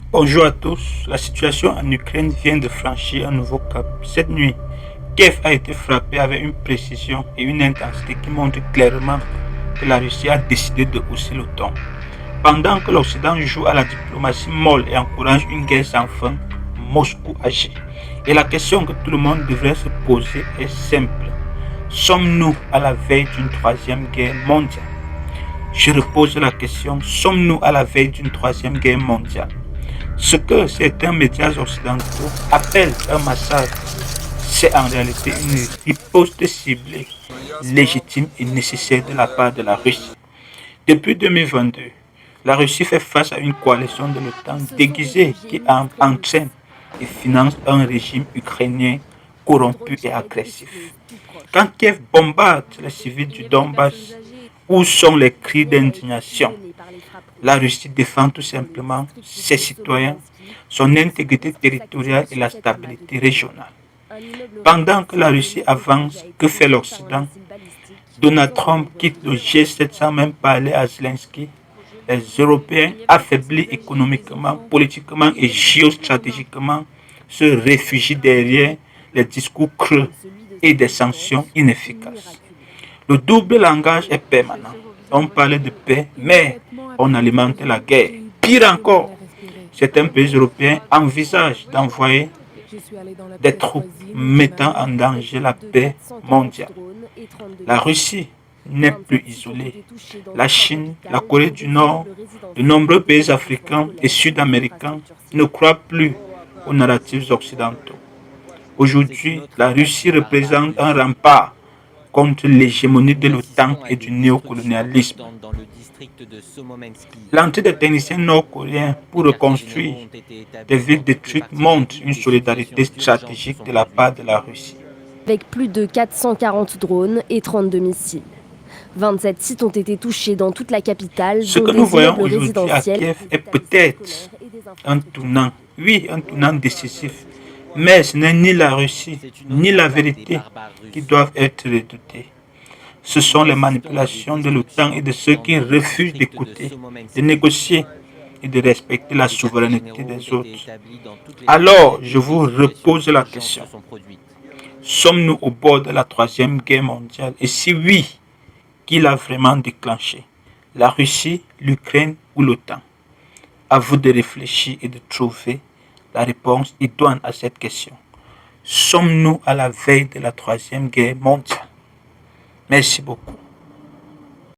Bonjour à tous. La situation en Ukraine vient de franchir un nouveau cap. Cette nuit, Kiev a été frappé avec une précision et une intensité qui montrent clairement que la Russie a décidé de hausser le ton. Pendant que l'Occident joue à la diplomatie molle et encourage une guerre sans fin, Moscou agit. Et la question que tout le monde devrait se poser est simple. Sommes-nous à la veille d'une troisième guerre mondiale? Je repose la question, sommes-nous à la veille d'une troisième guerre mondiale? Ce que certains médias occidentaux appellent un massacre, c'est en réalité une riposte ciblée, légitime et nécessaire de la part de la Russie. Depuis 2022, la Russie fait face à une coalition de l'OTAN déguisée qui entraîne et finance un régime ukrainien corrompu et agressif. Quand Kiev bombarde les civils du Donbass, où sont les cris d'indignation? La Russie défend tout simplement ses citoyens, son intégrité territoriale et la stabilité régionale. Pendant que la Russie avance, que fait l'Occident? Donald Trump quitte le G7 sans même parler à Zelensky. Les Européens, affaiblis économiquement, politiquement et géostratégiquement, se réfugient derrière les discours creux et des sanctions inefficaces. Le double langage est permanent. On parle de paix, mais on alimente la guerre. Pire encore, certains pays européens envisagent d'envoyer des troupes mettant en danger la paix mondiale. La Russie n'est plus isolée. La Chine, la Corée du Nord, de nombreux pays africains et sud-américains ne croient plus aux narratifs occidentaux. Aujourd'hui, la Russie représente un rempart contre l'hégémonie de l'OTAN et du néocolonialisme. L'entrée des techniciens nord-coréens pour reconstruire des villes détruites montre une solidarité stratégique de la part de la Russie. Avec plus de 440 drones et 32 missiles. 27 sites ont été touchés dans toute la capitale. Ce que nous voyons aujourd'hui à Kiev est peut-être un tournant, oui, un tournant décisif. Mais ce n'est ni la Russie, ni la vérité qui doivent être redoutées. Ce sont les manipulations de l'OTAN et de ceux qui refusent d'écouter, de négocier et de respecter la souveraineté des autres. Alors, je vous repose la question. Sommes-nous au bord de la troisième guerre mondiale? Et si oui, qui l'a vraiment déclenché? La Russie, l'Ukraine ou l'OTAN? À vous de réfléchir et de trouver la réponse idoine à cette question. Sommes-nous à la veille de la troisième guerre mondiale? Merci beaucoup.